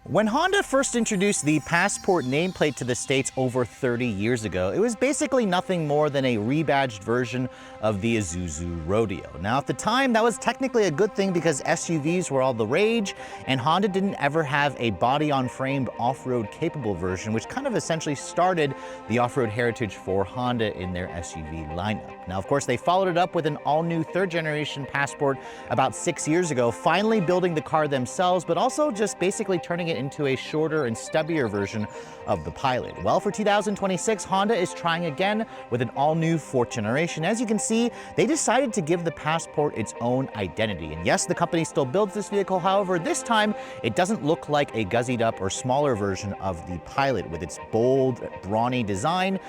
When Honda first introduced the Passport nameplate to the States over 30 years ago, it was basically nothing more than a rebadged version of the Isuzu Rodeo. Now at the time, that was technically a good thing because SUVs were all the rage, and Honda didn't ever have a body-on-framed off-road capable version, which kind of essentially started the off-road heritage for Honda in their SUV lineup. Now of course, they followed it up with an all-new third-generation Passport about 6 years ago, finally building the car themselves, but also just basically turning it into a shorter and stubbier version of the Pilot. Well, for 2026, Honda is trying again with an all-new fourth generation. As you can see, they decided to give the Passport its own identity. And yes, the company still builds this vehicle. However, this time it doesn't look like a guzzied up or smaller version of the Pilot with its bold, brawny design,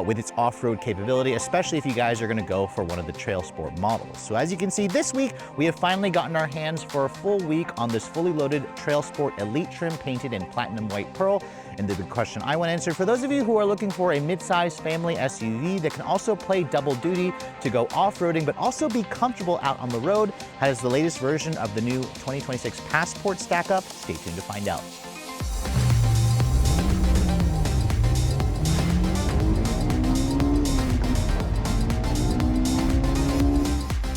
with its off-road capability, especially if you guys are going to go for one of the Trailsport models. So as you can see, this week we have finally gotten our hands for a full week on this fully loaded Trailsport Elite trim painted in platinum white pearl. And the big question I want to answer, for those of you who are looking for a mid-size family SUV that can also play double duty to go off-roading but also be comfortable out on the road, has the latest version of the new 2026 Passport stack up? Stay tuned to find out.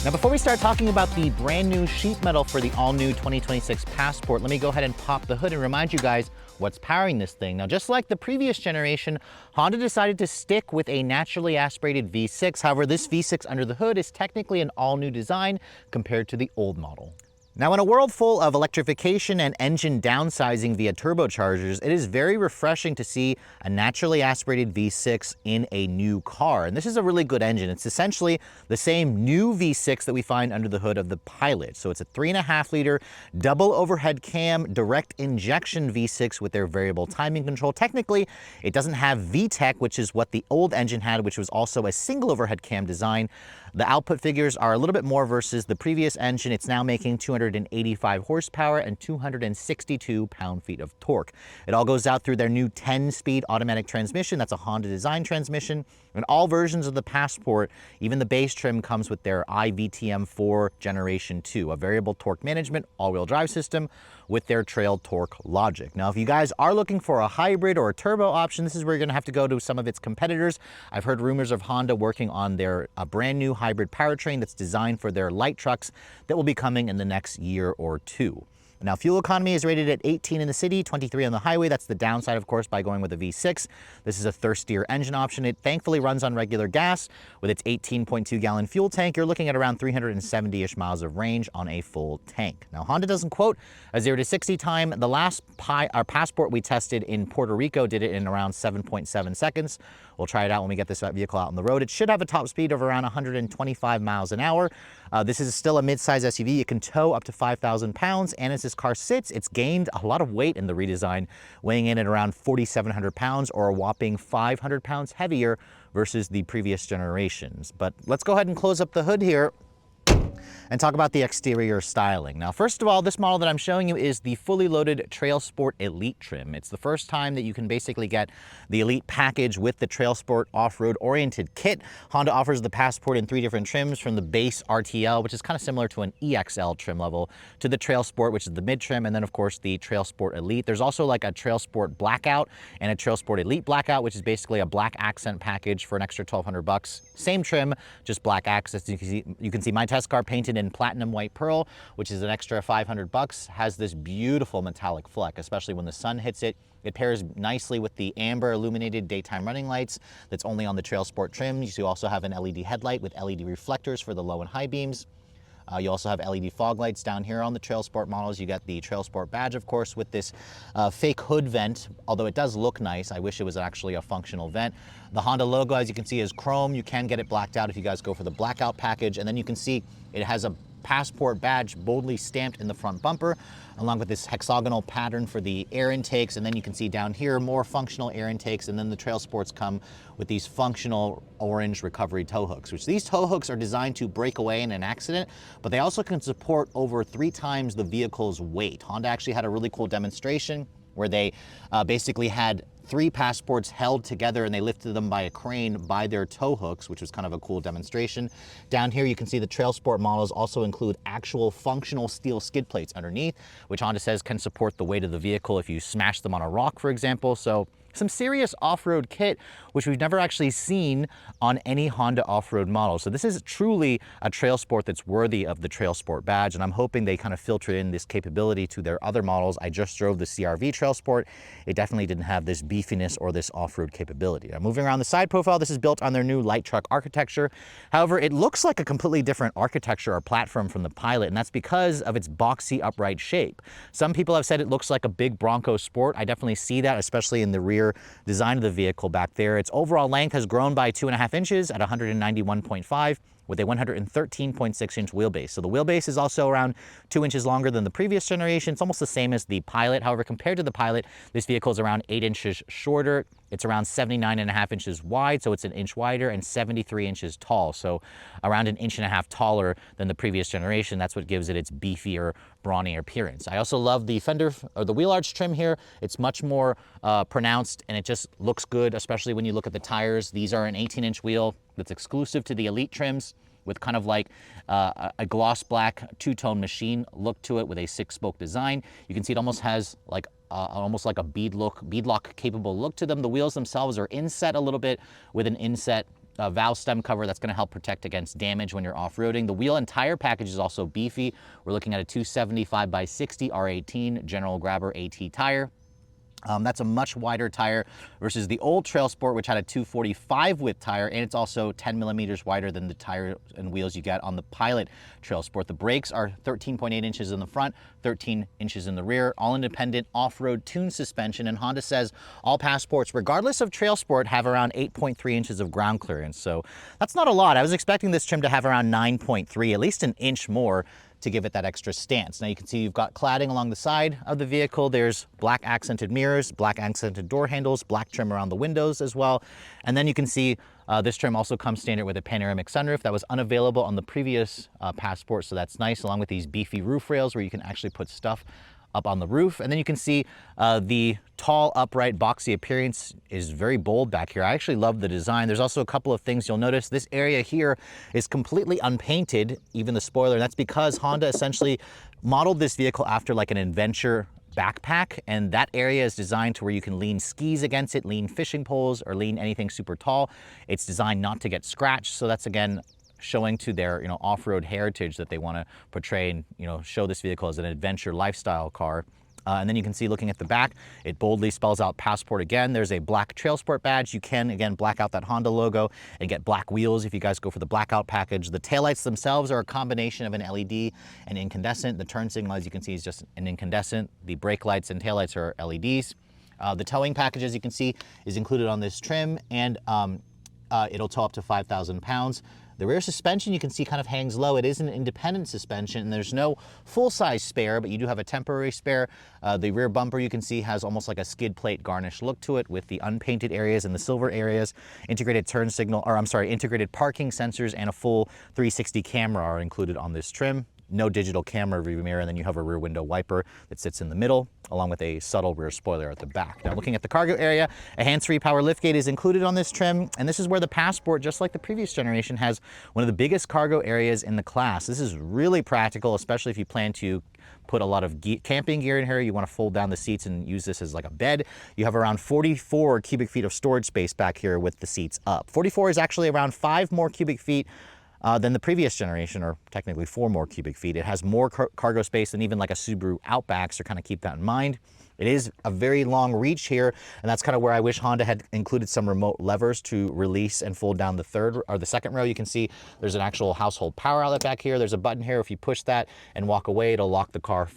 Now, before we start talking about the brand new sheet metal for the all-new 2026 Passport, let me go ahead and pop the hood and remind you guys what's powering this thing. Now, just like the previous generation, Honda decided to stick with a naturally aspirated V6. However, this V6 under the hood is technically an all-new design compared to the old model. Now, in a world full of electrification and engine downsizing via turbochargers, it is very refreshing to see a naturally aspirated V6 in a new car. And this is a really good engine. It's essentially the same new V6 that we find under the hood of the Pilot. So it's a 3.5-liter double overhead cam direct injection V6 with their variable timing control. Technically, it doesn't have VTEC, which is what the old engine had, which was also a single overhead cam design. The output figures are a little bit more versus the previous engine. It's now making 285 horsepower and 262 pound-feet of torque. It all goes out through their new 10-speed automatic transmission. That's a Honda design transmission. And all versions of the Passport, even the base trim, comes with their iVTM4 Generation 2, a variable torque management all-wheel drive system with their trail torque logic. Now, if you guys are looking for a hybrid or a turbo option, this is where you're gonna have to go to some of its competitors. I've heard rumors of Honda working on their brand new hybrid powertrain that's designed for their light trucks that will be coming in the next year or two. Now, fuel economy is rated at 18 in the city, 23 on the highway. That's the downside, of course, by going with a V6. This is a thirstier engine option. It thankfully runs on regular gas. With its 18.2-gallon fuel tank, you're looking at around 370-ish miles of range on a full tank. Now, Honda doesn't quote a 0 to 60 time. The last Passport we tested in Puerto Rico did it in around 7.7 seconds. We'll try it out when we get this vehicle out on the road. It should have a top speed of around 125 miles an hour. This is still a mid-size SUV. It can tow up to 5,000 pounds, and as this car sits, it's gained a lot of weight in the redesign, weighing in at around 4,700 pounds or a whopping 500 pounds heavier versus the previous generations. But let's go ahead and close up the hood here and talk about the exterior styling. Now, first of all, this model that I'm showing you is the fully loaded Trailsport Elite trim. It's the first time that you can basically get the Elite package with the Trailsport off-road oriented kit. Honda offers the Passport in 3 different trims, from the base RTL, which is kind of similar to an EXL trim level, to the Trailsport, which is the mid trim, and then of course the Trailsport Elite. There's also like a Trailsport Blackout and a Trailsport Elite Blackout, which is basically a black accent package for an extra $1,200. Same trim, just black accents. You can see my test car painted in platinum white pearl, which is an extra $500. Has this beautiful metallic fleck, especially when the sun hits it. It pairs nicely with the amber illuminated daytime running lights that's only on the Trailsport trim. You also have an LED headlight with LED reflectors for the low and high beams. You also have LED fog lights down here on the Trailsport models. You got the Trailsport badge, of course, with this fake hood vent, although it does look nice. I wish it was actually a functional vent. The Honda logo, as you can see, is chrome. You can get it blacked out if you guys go for the blackout package. And then you can see it has a Passport badge boldly stamped in the front bumper, along with this hexagonal pattern for the air intakes. And then you can see down here more functional air intakes. And then the Trailsports come with these functional orange recovery tow hooks, which these tow hooks are designed to break away in an accident, but they also can support over 3 times the vehicle's weight. Honda actually had a really cool demonstration where they basically had 3 Passports held together, and they lifted them by a crane by their tow hooks, which was kind of a cool demonstration. Down here, you can see the Trailsport models also include actual functional steel skid plates underneath, which Honda says can support the weight of the vehicle if you smash them on a rock, for example. So some serious off-road kit, which we've never actually seen on any Honda off-road model. So this is truly a Trailsport that's worthy of the Trailsport badge, and I'm hoping they kind of filter in this capability to their other models. I just drove the CR-V Trailsport. It definitely didn't have this beefiness or this off-road capability. Now, moving around the side profile, this is built on their new light truck architecture. However, it looks like a completely different architecture or platform from the Pilot, and that's because of its boxy upright shape. Some people have said it looks like a big Bronco Sport. I definitely see that, especially in the rear design of the vehicle back there. Its overall length has grown by 2.5 inches at 191.5 with a 113.6 inch wheelbase. So the wheelbase is also around 2 inches longer than the previous generation. It's almost the same as the Pilot. However, compared to the Pilot, this vehicle is around 8 inches shorter. It's around 79.5 inches wide, so it's an inch wider, and 73 inches tall, so around an inch and a half taller than the previous generation. That's what gives it its beefier, brawnier appearance. I also love the fender or the wheel arch trim here. It's much more pronounced, and it just looks good, especially when you look at the tires. These are an 18-inch wheel that's exclusive to the Elite trims, with kind of like a gloss black two-tone machine look to it with a 6-spoke design. You can see it almost has like almost like a beadlock capable look to them. The wheels themselves are inset a little bit with an inset valve stem cover that's going to help protect against damage when you're off-roading. The wheel and tire package is also beefy. We're looking at a 275 by 60 R18 General Grabber AT tire. That's a much wider tire versus the old Trailsport, which had a 245 width tire, and it's also 10 millimeters wider than the tire and wheels you get on the Pilot Trailsport. The brakes are 13.8 inches in the front, 13 inches in the rear, all independent off-road tuned suspension, and Honda says all Passports, regardless of Trailsport, have around 8.3 inches of ground clearance. So that's not a lot. I was expecting this trim to have around 9.3, at least an inch more, to give it that extra stance. Now you can see you've got cladding along the side of the vehicle. There's black accented mirrors, black accented door handles, black trim around the windows as well. And then you can see this trim also comes standard with a panoramic sunroof that was unavailable on the previous Passport, so that's nice, along with these beefy roof rails where you can actually put stuff up on the roof. And then you can see the tall, upright, boxy appearance is very bold back here. I actually love the design. There's also a couple of things you'll notice. This area here is completely unpainted, even the spoiler. And that's because Honda essentially modeled this vehicle after like an adventure backpack, and that area is designed to where you can lean skis against it, lean fishing poles, or lean anything super tall. It's designed not to get scratched. So that's, again, showing to their off-road heritage that they want to portray and show this vehicle as an adventure lifestyle car. And then you can see, looking at the back, it boldly spells out Passport again. There's a black Trailsport badge. You can, again, black out that Honda logo and get black wheels if you guys go for the blackout package. The taillights themselves are a combination of an LED and incandescent. The turn signal, as you can see, is just an incandescent. The brake lights and taillights are LEDs. The towing package, as you can see, is included on this trim, and it'll tow up to 5,000 pounds. The rear suspension, you can see, kind of hangs low. It is an independent suspension, and there's no full-size spare, but you do have a temporary spare. The rear bumper, you can see, has almost like a skid plate garnish look to it with the unpainted areas and the silver areas. Integrated integrated parking sensors and a full 360 camera are included on this trim. No digital camera rear mirror, and then you have a rear window wiper that sits in the middle, along with a subtle rear spoiler at the back. Now, looking at the cargo area, a hands-free power liftgate is included on this trim, and this is where the Passport, just like the previous generation, has one of the biggest cargo areas in the class. This is really practical, especially if you plan to put a lot of camping gear in here. You want to fold down the seats and use this as like a bed. You have around 44 cubic feet of storage space back here with the seats up. 44 is actually around 5 more cubic feet than the previous generation, or technically 4 more cubic feet. It has more cargo space than even like a Subaru Outback, so kind of keep that in mind. It is a very long reach here, and that's kind of where I wish Honda had included some remote levers to release and fold down the third or the second row. You can see there's an actual household power outlet back here. There's a button here. If you push that and walk away, it'll lock the car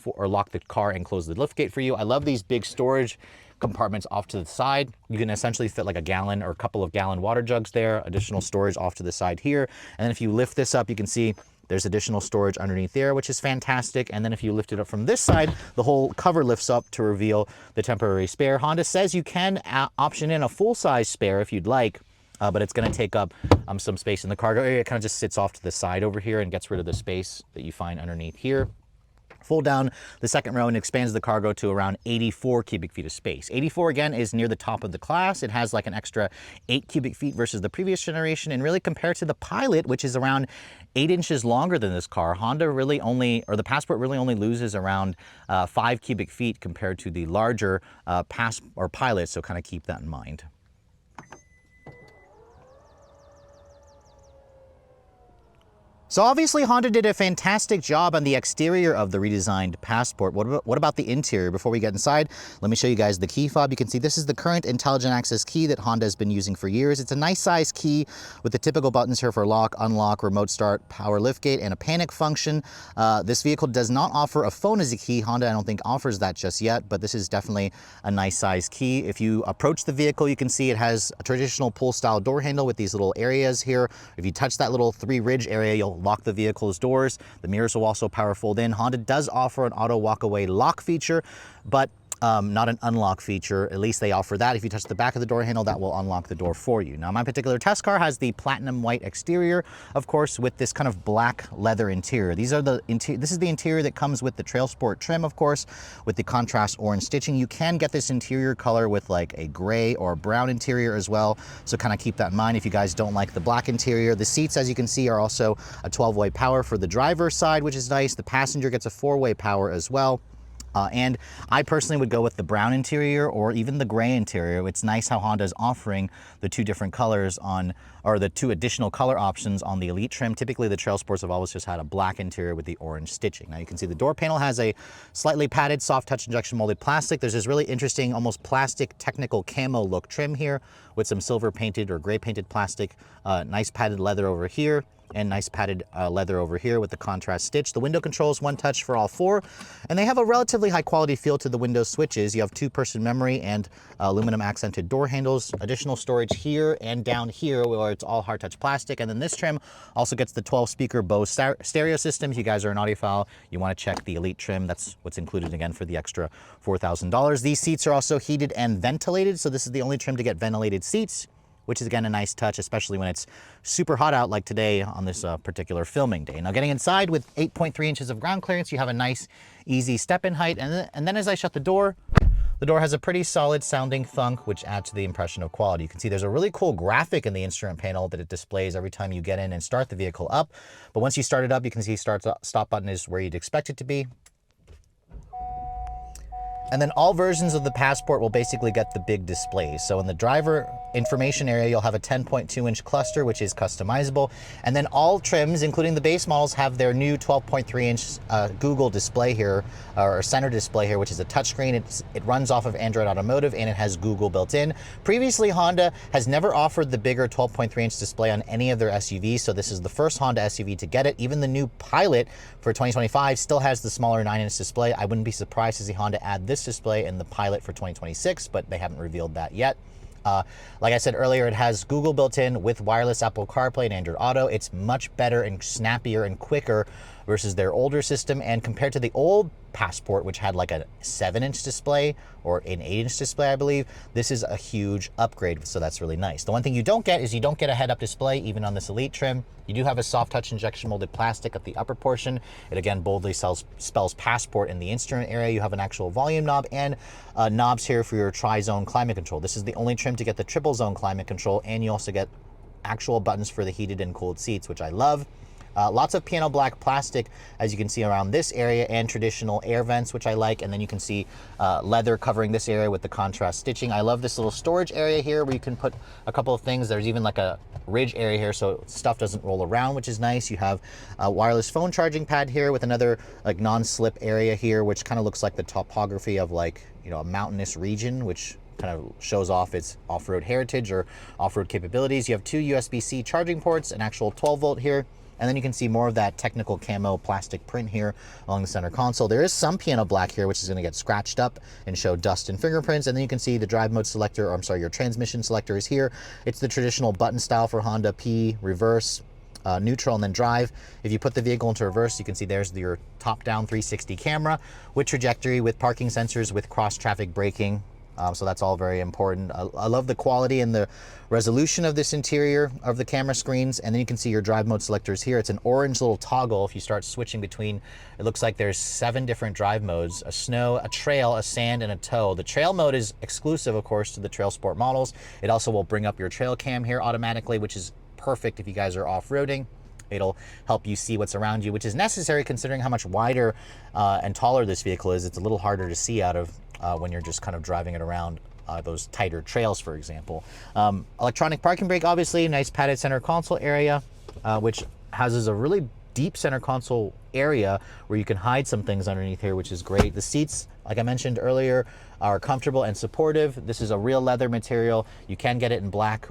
and close the liftgate for you. I love these big storage compartments off to the side. You can essentially fit like a gallon or a couple of gallon water jugs there. Additional storage off to the side here. And then if you lift this up, you can see there's additional storage underneath there, which is fantastic. And then if you lift it up from this side, the whole cover lifts up to reveal the temporary spare. Honda says you can option in a full-size spare if you'd like, but it's going to take up some space in the cargo area. It kind of just sits off to the side over here and gets rid of the space that you find underneath here. Fold down the second row and expands the cargo to around 84 cubic feet of space. 84 again is near the top of the class. It has like an extra 8 cubic feet versus the previous generation, and really compared to the Pilot, which is around 8 inches longer than this car, Honda really only, or the Passport really only loses around 5 cubic feet compared to the larger Pilot, so kind of keep that in mind. So obviously Honda did a fantastic job on the exterior of the redesigned Passport. What about the interior? Before we get inside, let me show you guys the key fob. You can see this is the current intelligent access key that Honda has been using for years. It's a nice size key with the typical buttons here for lock, unlock, remote start, power liftgate, and a panic function. This vehicle does not offer a phone as a key. Honda, I don't think, offers that just yet, but this is definitely a nice size key. If you approach the vehicle, you can see it has a traditional pull style door handle with these little areas here. If you touch that little 3 ridge area, you'll lock the vehicle's doors. The mirrors will also power fold in. Honda does offer an auto walk-away lock feature, but not an unlock feature. At least they offer that. If you touch the back of the door handle, that will unlock the door for you. Now, my particular test car has the platinum white exterior, of course, with this kind of black leather interior. This is the interior that comes with the Trailsport trim, of course, with the contrast orange stitching. You can get this interior color with like a gray or brown interior as well, so kind of keep that in mind if you guys don't like the black interior. The seats, as you can see, are also a 12-way power for the driver's side, which is nice. The passenger gets a 4-way power as well. And I personally would go with the brown interior or even the gray interior. It's nice how Honda is offering the 2 different colors on, or the 2 additional color options on the Elite trim. Typically the Trailsports have always just had a black interior with the orange stitching. Now you can see the door panel has a slightly padded soft touch injection molded plastic. There's this really interesting, almost plastic technical camo look trim here with some silver painted or gray painted plastic, nice padded leather over here, and nice padded leather over here with the contrast stitch. The window controls one touch for all 4, and they have a relatively high quality feel to the window switches. You have 2-person memory and aluminum accented door handles, additional storage here and down here where it's all hard touch plastic. And then this trim also gets the 12-speaker Bose stereo system. If you guys are an audiophile, you want to check the Elite trim. That's what's included again for the extra $4,000. These seats are also heated and ventilated, so this is the only trim to get ventilated seats, which is again a nice touch, especially when it's super hot out like today on this particular filming day. Now getting inside with 8.3 inches of ground clearance, you have a nice easy step-in height, and then as I shut the door has a pretty solid sounding thunk, which adds to the impression of quality. You can see there's a really cool graphic in the instrument panel that it displays every time you get in and start the vehicle up. But once you start it up, you can see stop button is where you'd expect it to be. And then all versions of the Passport will basically get the big displays. So in the driver information area, you'll have a 10.2-inch cluster, which is customizable. And then all trims, including the base models, have their new 12.3-inch Google display here, or center display here, which is a touchscreen. It runs off of Android Automotive, and it has Google built in. Previously, Honda has never offered the bigger 12.3-inch display on any of their SUVs, so this is the first Honda SUV to get it. Even the new Pilot for 2025 still has the smaller 9-inch display. I wouldn't be surprised to see Honda add this display in the Pilot for 2026, but they haven't revealed that yet. Like I said earlier, it has Google built in with wireless Apple CarPlay and Android Auto. It's much better and snappier and quicker versus their older system. And compared to the old Passport, which had like a 7-inch display or an 8-inch display, I believe, this is a huge upgrade. So that's really nice. The one thing you don't get is you don't get a head-up display, even on this Elite trim. You do have a soft touch injection molded plastic at the upper portion. It again boldly spells Passport in the instrument area. You have an actual volume knob and knobs here for your tri-zone climate control. This is the only trim to get the triple zone climate control, and you also get actual buttons for the heated and cooled seats, which I love. Lots of piano black plastic, as you can see around this area, and traditional air vents, which I like. And then you can see leather covering this area with the contrast stitching. I love this little storage area here where you can put a couple of things. There's even like a ridge area here so stuff doesn't roll around, which is nice. You have a wireless phone charging pad here with another like non-slip area here, which kind of looks like the topography of like, you know, a mountainous region, which kind of shows off its off-road heritage or off-road capabilities. You have 2 USB-C charging ports, an actual 12-volt here. And then you can see more of that technical camo plastic print here along the center console. There is some piano black here, which is going to get scratched up and show dust and fingerprints. And then you can see the drive mode selector, or I'm sorry, your transmission selector is here. It's the traditional button style for Honda: P, reverse, neutral, and then drive. If you put the vehicle into reverse, you can see there's your top-down 360 camera with trajectory, with parking sensors, with cross-traffic braking. So that's all very important. I love the quality and the resolution of this interior of the camera screens. And then you can see your drive mode selectors here. It's an orange little toggle. If you start switching between, it looks like there's 7 different drive modes: a snow, a trail, a sand, and a tow. The trail mode is exclusive, of course, to the Trailsport models. It also will bring up your trail cam here automatically, which is perfect if you guys are off-roading. It'll help you see what's around you, which is necessary considering how much wider and taller this vehicle is. It's a little harder to see out of when you're just kind of driving it around those tighter trails, for example. Electronic parking brake, obviously, nice padded center console area, which houses a really deep center console area where you can hide some things underneath here, which is great. The seats, like I mentioned earlier, are comfortable and supportive. This is a real leather material. You can get it in black,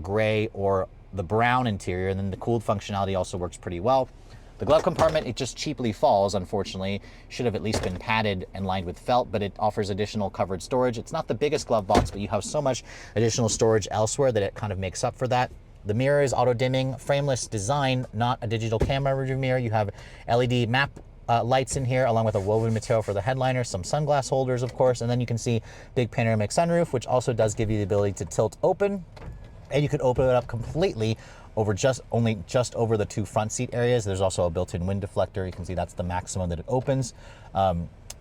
gray, or the brown interior, and then the cooled functionality also works pretty well. The glove compartment, it just cheaply falls, unfortunately. Should have at least been padded and lined with felt, but it offers additional covered storage. It's not the biggest glove box, but you have so much additional storage elsewhere that it kind of makes up for that. The mirror is auto-dimming, frameless design, not a digital camera rearview mirror. You have LED map lights in here, along with a woven material for the headliner, some sunglass holders, of course, and then you can see big panoramic sunroof, which also does give you the ability to tilt open. And you can open it up completely over just over the 2 front seat areas. There's also a built-in wind deflector. You can see that's the maximum that it opens.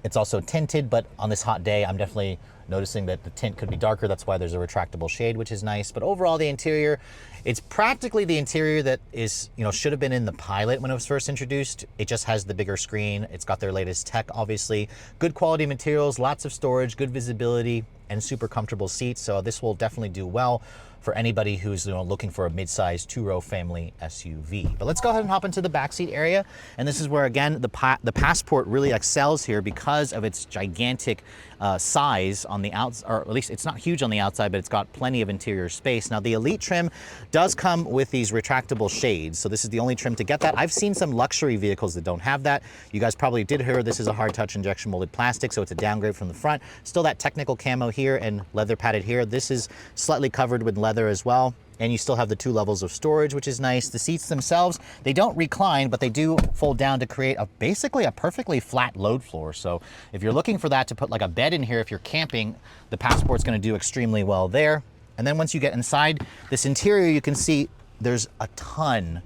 It's also tinted, but on this hot day, I'm definitely noticing that the tint could be darker. That's why there's a retractable shade, which is nice. But overall, the interior, it's practically the interior that is, should have been in the Pilot when it was first introduced. It just has the bigger screen. It's got their latest tech, obviously. Good quality materials, lots of storage, good visibility, and super comfortable seats. So this will definitely do well for anybody who's looking for a mid-size 2-row family SUV. But let's go ahead and hop into the backseat area. And this is where, again, the Passport really excels here because of its gigantic size on the outside, or at least it's not huge on the outside, but it's got plenty of interior space. Now, the Elite trim does come with these retractable shades. So this is the only trim to get that. I've seen some luxury vehicles that don't have that. You guys probably did hear this is a hard touch injection molded plastic, so it's a downgrade from the front. Still that technical camo here and leather padded here. This is slightly covered with leather as well. And you still have the 2 levels of storage, which is nice. The seats themselves, they don't recline, but they do fold down to create basically a perfectly flat load floor. So if you're looking for that to put like a bed in here, if you're camping, the Passport's gonna do extremely well there. And then once you get inside this interior, you can see there's a ton,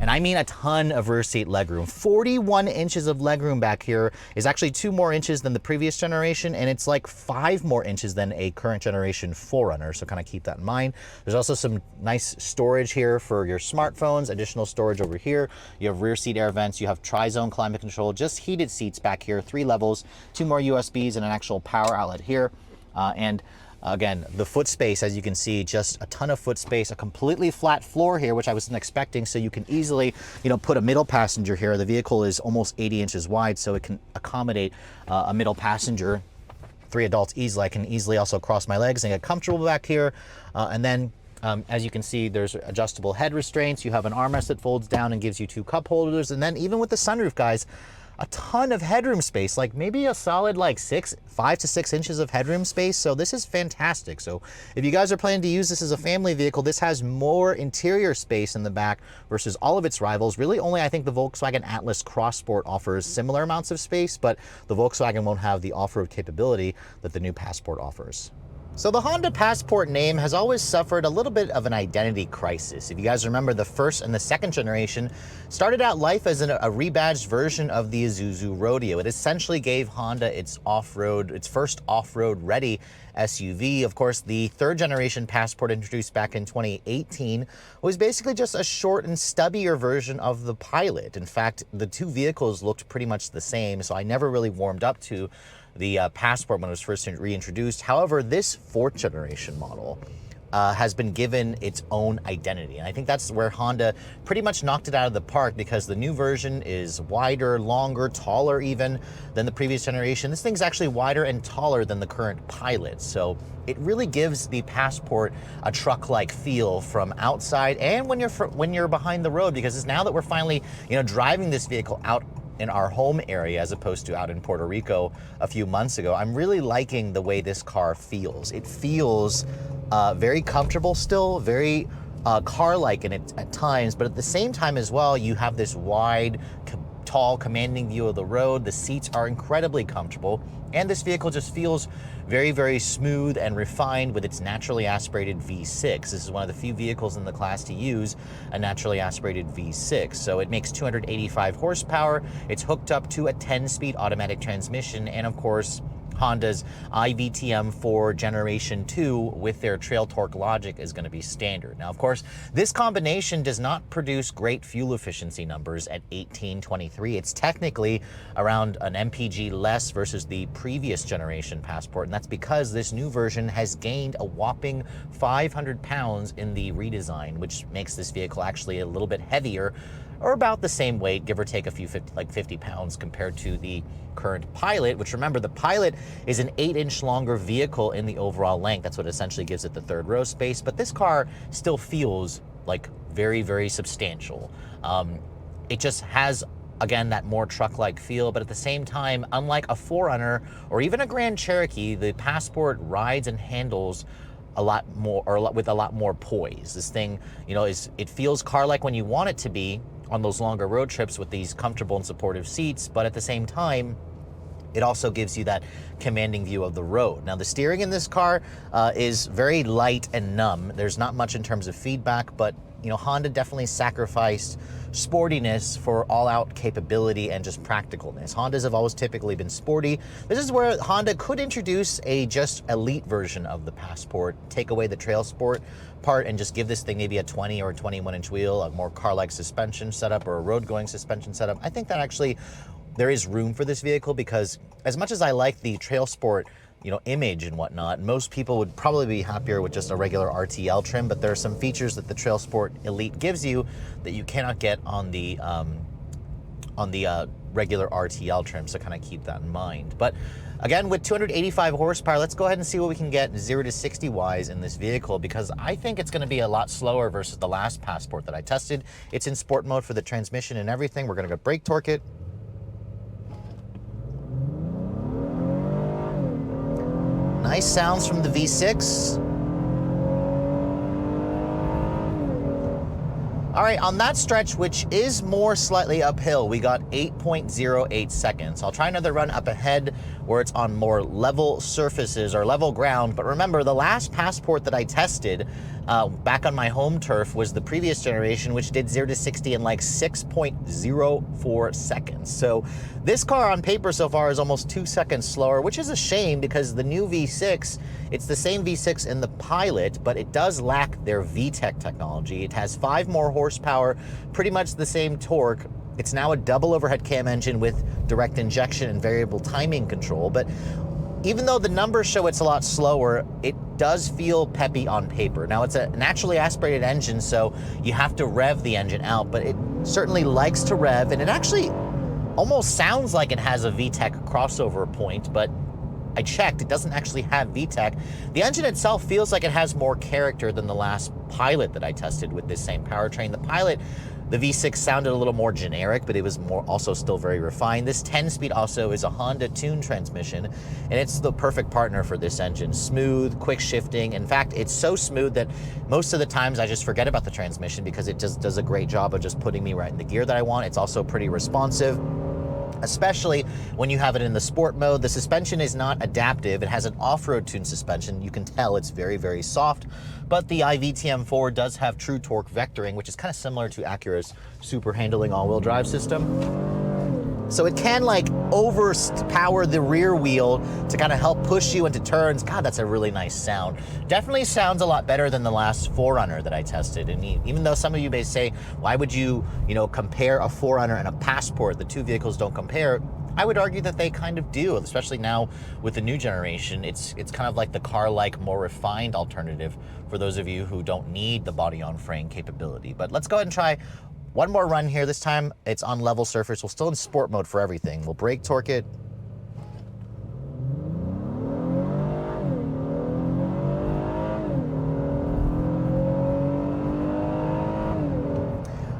and I mean a ton, of rear seat legroom. 41 inches of legroom back here is actually 2 more inches than the previous generation, and it's like 5 more inches than a current generation 4Runner, so kind of keep that in mind. There's also some nice storage here for your smartphones, additional storage over here. You have rear seat air vents, you have tri-zone climate control, just heated seats back here, 3 levels, 2 more USBs, and an actual power outlet here. Again, the foot space, as you can see, just a ton of foot space, a completely flat floor here, which I wasn't expecting. So you can easily, put a middle passenger here. The vehicle is almost 80 inches wide, so it can accommodate a middle passenger, 3 adults easily. I can easily also cross my legs and get comfortable back here. And then, as you can see, there's adjustable head restraints. You have an armrest that folds down and gives you 2 cup holders. And then even with the sunroof, guys, a ton of headroom space, like maybe a solid 5 to 6 inches of headroom space. So this is fantastic. So if you guys are planning to use this as a family vehicle, this has more interior space in the back versus all of its rivals. Really only, I think, the Volkswagen Atlas Cross Sport offers similar amounts of space, but the Volkswagen won't have the off-road capability that the new Passport offers. So the Honda Passport name has always suffered a little bit of an identity crisis. If you guys remember, the first and the second generation started out life as a rebadged version of the Isuzu Rodeo. It essentially gave Honda its first off-road ready SUV. Of course, the third generation Passport, introduced back in 2018, was basically just a short and stubbier version of the Pilot. In fact, the 2 vehicles looked pretty much the same, so I never really warmed up to the Passport when it was first reintroduced. However, this 4th generation model has been given its own identity. And I think that's where Honda pretty much knocked it out of the park, because the new version is wider, longer, taller even than the previous generation. This thing's actually wider and taller than the current Pilot. So it really gives the Passport a truck-like feel from outside and when you're behind the road, because it's now that we're finally, driving this vehicle out in our home area as opposed to out in Puerto Rico a few months ago. I'm really liking the way this car feels. It feels very comfortable still, very car-like in it at times, but at the same time as well, you have this wide, tall, commanding view of the road. The seats are incredibly comfortable, and this vehicle just feels very, very smooth and refined with its naturally aspirated V6. This is one of the few vehicles in the class to use a naturally aspirated V6. So it makes 285 horsepower. It's hooked up to a 10-speed automatic transmission, and of course, Honda's iVTM4 Generation 2 with their trail torque logic is going to be standard. Now, of course, this combination does not produce great fuel efficiency numbers at 1823. It's technically around an mpg less versus the previous generation Passport, and that's because this new version has gained a whopping 500 pounds in the redesign, which makes this vehicle actually a little bit heavier, or about the same weight, give or take a few 50 pounds compared to the current Pilot, which, remember, the Pilot is an 8-inch longer vehicle in the overall length. That's what essentially gives it the third row space, but this car still feels like very, very substantial. It just has, again, that more truck-like feel, but at the same time, unlike a 4Runner or even a Grand Cherokee, the Passport rides and handles a lot more, or with a lot more poise. This thing, you know, it feels car-like when you want it to be on those longer road trips with these comfortable and supportive seats, but at the same time, it also gives you that commanding view of the road. Now, the steering in this car is very light and numb. There's not much in terms of feedback, but you know, Honda definitely sacrificed sportiness for all-out capability and just practicalness. Hondas have always typically been sporty. This is where Honda could introduce a just elite version of the Passport, take away the Trailsport part and just give this thing maybe a 20 or 21-inch wheel, a more car-like suspension setup or a road-going suspension setup. I think that actually there is room for this vehicle, because as much as I like the Trailsport, you know, image and whatnot, most people would probably be happier with just a regular RTL trim, but there are some features that the Trailsport Elite gives you that you cannot get on the regular RTL trim, so kind of keep that in mind. But again, with 285 horsepower, let's go ahead and see what we can get 0 to 60 wise in this vehicle, because I think it's going to be a lot slower versus the last Passport that I tested. It's in sport mode for the transmission and everything. We're going to go brake torque it. Nice sounds from the V6. All right, on that stretch, which is more slightly uphill, we got 8.08 seconds. I'll try another run up ahead where it's on more level surfaces or level ground. But remember, the last Passport that I tested back on my home turf was the previous generation, which did 0 to 60 in like 6.04 seconds. So this car on paper so far is almost 2 seconds slower, which is a shame because the new V6, it's the same V6 in the Pilot, but it does lack their VTEC technology. It has 5 more horsepower, pretty much the same torque. It's now a double overhead cam engine with direct injection and variable timing control, but even though the numbers show it's a lot slower, it does feel peppy on paper. Now, it's a naturally aspirated engine, so you have to rev the engine out, but it certainly likes to rev, and it actually almost sounds like it has a VTEC crossover point, but I checked, it doesn't actually have VTEC. The engine itself feels like it has more character than the last Pilot that I tested with this same powertrain. The Pilot, the V6 sounded a little more generic, but it was more also still very refined. This 10-speed also is a Honda Tune transmission, and it's the perfect partner for this engine. Smooth, quick shifting. In fact, it's so smooth that most of the times I just forget about the transmission because it just does a great job of just putting me right in the gear that I want. It's also pretty responsive, especially when you have it in the sport mode. The suspension is not adaptive. It has an off-road tune suspension. You can tell it's very, very soft, but the iVTM4 does have true torque vectoring, which is kind of similar to Acura's super handling all-wheel drive system. So it can like overpower the rear wheel to kind of help push you into turns. God, that's a really nice sound. Definitely sounds a lot better than the last 4Runner that I tested. And even though some of you may say, why would you, compare a 4Runner and a Passport? The two vehicles don't compare. I would argue that they kind of do, especially now with the new generation. It's kind of like the car-like, more refined alternative for those of you who don't need the body-on-frame capability. But let's go ahead and try one more run here. This time it's on level surface. We're still in sport mode for everything. We'll brake torque it.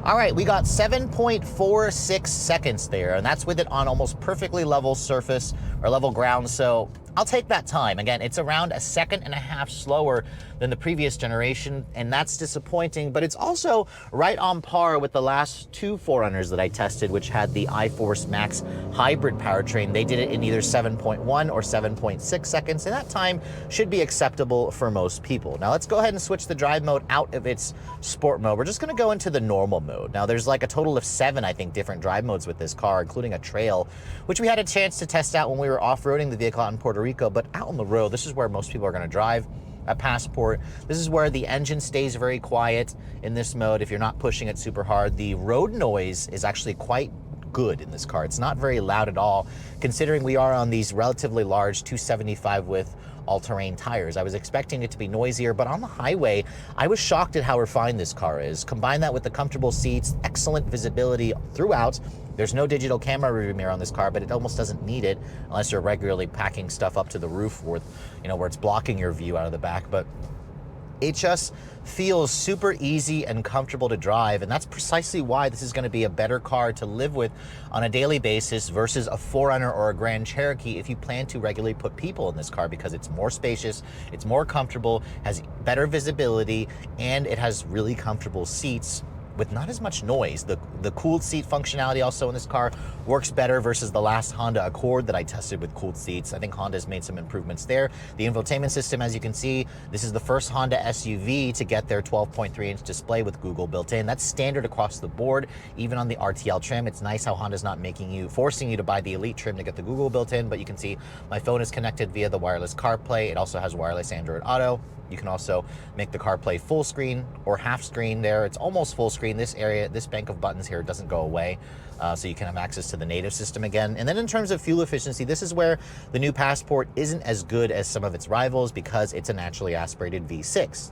All right, we got 7.46 seconds there, and that's with it on almost perfectly level surface or level ground. So I'll take that time. Again, it's around a second and a half slower than the previous generation, and that's disappointing, but it's also right on par with the last two 4Runners that I tested, which had the iForce Max hybrid powertrain. They did it in either 7.1 or 7.6 seconds, and that time should be acceptable for most people. Now let's go ahead and switch the drive mode out of its sport mode. We're just gonna go into the normal mode. Now there's like a total of 7, I think, different drive modes with this car, including a trail, which we had a chance to test out when we were off-roading the vehicle out in Puerto Rico, but out on the road, this is where most people are gonna drive. A Passport. This is where the engine stays very quiet in this mode if you're not pushing it super hard. The road noise is actually quite good in this car. It's not very loud at all, considering we are on these relatively large 275 width all-terrain tires. I was expecting it to be noisier, but on the highway, I was shocked at how refined this car is. Combine that with the comfortable seats, excellent visibility throughout. There's no digital camera rearview mirror on this car, but it almost doesn't need it unless you're regularly packing stuff up to the roof where, where it's blocking your view out of the back. But it just feels super easy and comfortable to drive, and that's precisely why this is going to be a better car to live with on a daily basis versus a 4Runner or a Grand Cherokee if you plan to regularly put people in this car, because it's more spacious, it's more comfortable, has better visibility, and it has really comfortable seats with not as much noise. The cooled seat functionality also in this car works better versus the last Honda Accord that I tested with cooled seats. I think Honda's made some improvements there. The infotainment system, as you can see, this is the first Honda SUV to get their 12.3-inch display with Google built in. That's standard across the board, even on the RTL trim. It's nice how Honda's not forcing you to buy the Elite trim to get the Google built in, but you can see my phone is connected via the wireless CarPlay. It also has wireless Android Auto. You can also make the CarPlay full screen or half screen there. It's almost full screen. This area, this bank of buttons here doesn't go away, so you can have access to the native system again. And then in terms of fuel efficiency, this is where the new Passport isn't as good as some of its rivals because it's a naturally aspirated V6.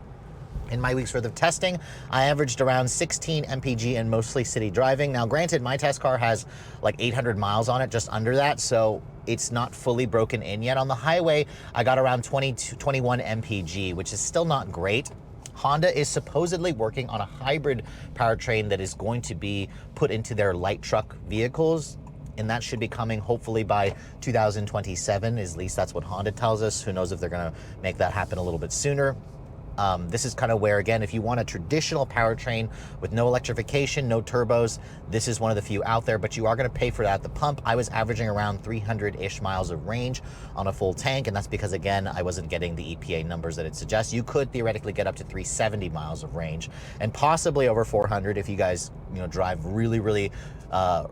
In my week's worth of testing, I averaged around 16 mpg in mostly city driving. Now, granted, my test car has like 800 miles on it, just under that, so it's not fully broken in yet. On the highway, I got around 21 mpg, which is still not great. Honda is supposedly working on a hybrid powertrain that is going to be put into their light truck vehicles, and that should be coming hopefully by 2027, at least that's what Honda tells us. Who knows if they're gonna make that happen a little bit sooner. This is kind of where, again, if you want a traditional powertrain with no electrification, no turbos, this is one of the few out there, but you are going to pay for that at the pump. I was averaging around 300-ish miles of range on a full tank, and that's because, again, I wasn't getting the EPA numbers that it suggests. You could theoretically get up to 370 miles of range, and possibly over 400 if you guys, drive really, really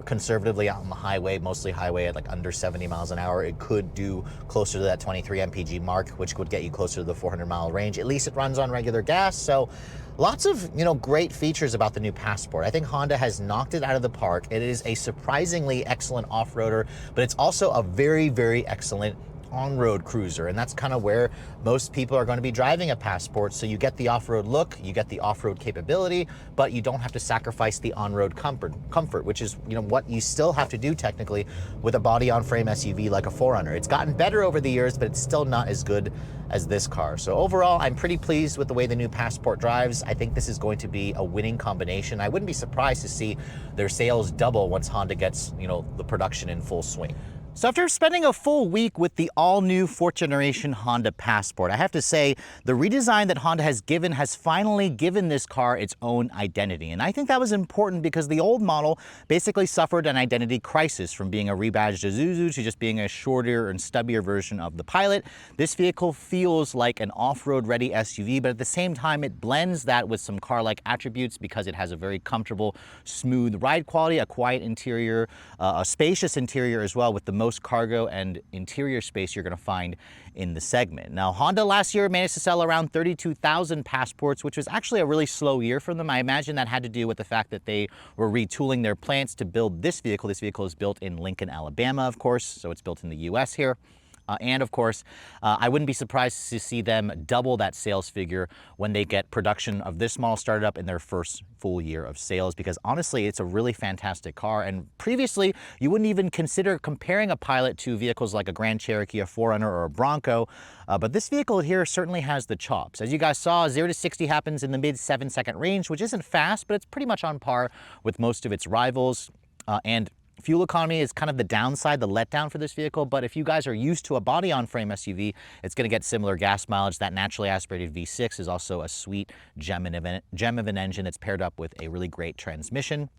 conservatively out on the highway, mostly highway at like under 70 miles an hour. It could do closer to that 23 mpg mark, which would get you closer to the 400-mile range. At least it runs on regular gas, so lots of great features about the new Passport. I think Honda has knocked it out of the park. It is a surprisingly excellent off-roader, but it's also a very, very excellent on-road cruiser, and that's kind of where most people are going to be driving a Passport. So you get the off-road look, you get the off-road capability, but you don't have to sacrifice the on-road comfort, which is what you still have to do technically with a body-on-frame SUV like a 4Runner. It's gotten better over the years, but it's still not as good as this car. So overall, I'm pretty pleased with the way the new Passport drives. I think this is going to be a winning combination. I wouldn't be surprised to see their sales double once Honda gets the production in full swing. So after spending a full week with the all-new 4th generation Honda Passport, I have to say the redesign that Honda has finally given this car its own identity. And I think that was important because the old model basically suffered an identity crisis, from being a rebadged Isuzu to just being a shorter and stubbier version of the Pilot. This vehicle feels like an off-road ready SUV, but at the same time it blends that with some car-like attributes because it has a very comfortable, smooth ride quality, a quiet interior, a spacious interior as well, with the most cargo and interior space you're going to find in the segment. Now, Honda last year managed to sell around 32,000 Passports, which was actually a really slow year for them. I imagine that had to do with the fact that they were retooling their plants to build this vehicle. This vehicle is built in Lincoln, Alabama, of course, so it's built in the US here. And of course, I wouldn't be surprised to see them double that sales figure when they get production of this model started up in their first full year of sales, because honestly, it's a really fantastic car. And previously, you wouldn't even consider comparing a Pilot to vehicles like a Grand Cherokee, a 4Runner, or a Bronco. But this vehicle here certainly has the chops. As you guys saw, 0 to 60 happens in the mid 7-second range, which isn't fast, but it's pretty much on par with most of its rivals. And Fuel economy is kind of the downside, the letdown for this vehicle, but if you guys are used to a body-on-frame SUV, it's going to get similar gas mileage. That naturally aspirated V6 is also a sweet gem of an engine that's paired up with a really great transmission.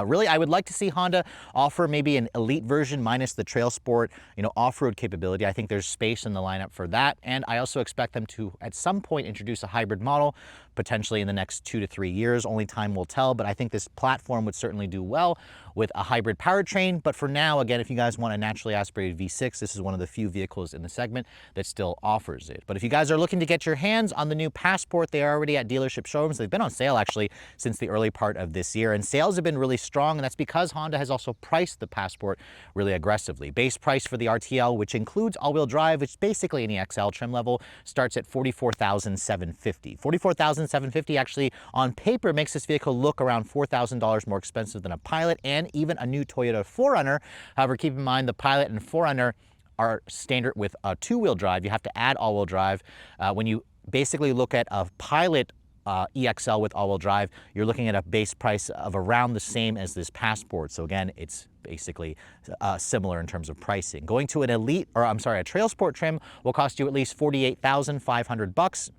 Really, I would like to see Honda offer maybe an elite version minus the Trailsport, off-road capability. I think there's space in the lineup for that. And I also expect them to, at some point, introduce a hybrid model, potentially in the next 2 to 3 years. Only time will tell, but I think this platform would certainly do well with a hybrid powertrain. But for now, again, if you guys want a naturally aspirated V6, this is one of the few vehicles in the segment that still offers it. But if you guys are looking to get your hands on the new Passport, they are already at dealership showrooms. They've been on sale, actually, since the early part of this year. And sales have been really strong, and that's because Honda has also priced the Passport really aggressively. Base price for the RTL, which includes all-wheel drive, which is basically an EXL trim level, starts at $44,750. $44,750 actually, on paper, makes this vehicle look around $4,000 more expensive than a Pilot and even a new Toyota 4Runner. However, keep in mind the Pilot and 4Runner are standard with a two-wheel drive. You have to add all-wheel drive. When you basically look at a Pilot EXL with all-wheel drive, you're looking at a base price of around the same as this Passport. So again, it's basically similar in terms of pricing. Going to an a Trailsport trim will cost you at least $48,500,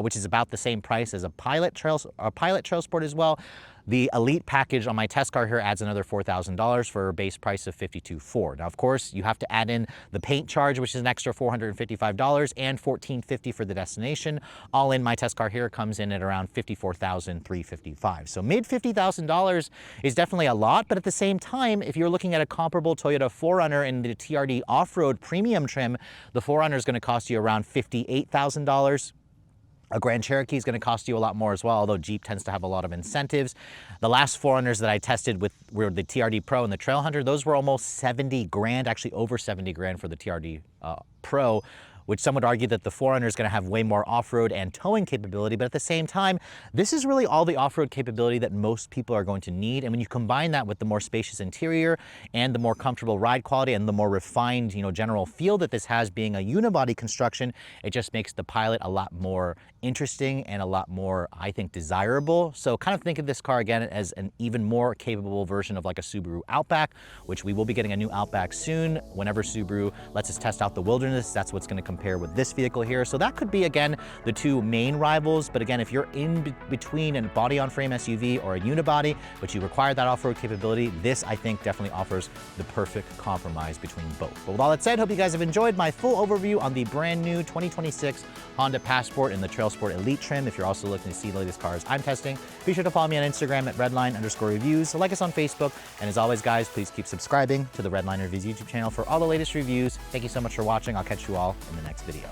which is about the same price as a Pilot Trailsport as well. The Elite package on my test car here adds another $4,000 for a base price of $52,400. Now, of course, you have to add in the paint charge, which is an extra $455, and $1,450 for the destination. All in, my test car here comes in at around $54,355. So mid $50,000 is definitely a lot, but at the same time, if you're looking at a comparable Toyota 4Runner in the TRD off-road premium trim, the 4Runner is going to cost you around $58,000. A Grand Cherokee is going to cost you a lot more as well, although Jeep tends to have a lot of incentives. The last 4Runners that I tested were the TRD Pro and the Trailhunter. Those were almost 70 grand, actually over 70 grand for the TRD Pro, which some would argue that the 4Runner is going to have way more off-road and towing capability, but at the same time, this is really all the off-road capability that most people are going to need. And when you combine that with the more spacious interior and the more comfortable ride quality and the more refined, general feel that this has being a unibody construction, it just makes the Pilot a lot more interesting and a lot more, I think, desirable. So kind of think of this car again as an even more capable version of like a Subaru Outback, which we will be getting a new Outback soon. Whenever Subaru lets us test out the Wilderness, that's what's going to compare with this vehicle here. So that could be, again, the two main rivals. But again, if you're in between a body-on-frame SUV or a unibody, but you require that off-road capability, this, I think, definitely offers the perfect compromise between both. But with all that said, hope you guys have enjoyed my full overview on the brand new 2026 Honda Passport in the Trailsport Elite trim. If you're also looking to see the latest cars I'm testing, be sure to follow me on Instagram at redline_reviews. Like us on Facebook. And as always, guys, please keep subscribing to the Redline Reviews YouTube channel for all the latest reviews. Thank you so much for watching. I'll catch you all in the next video.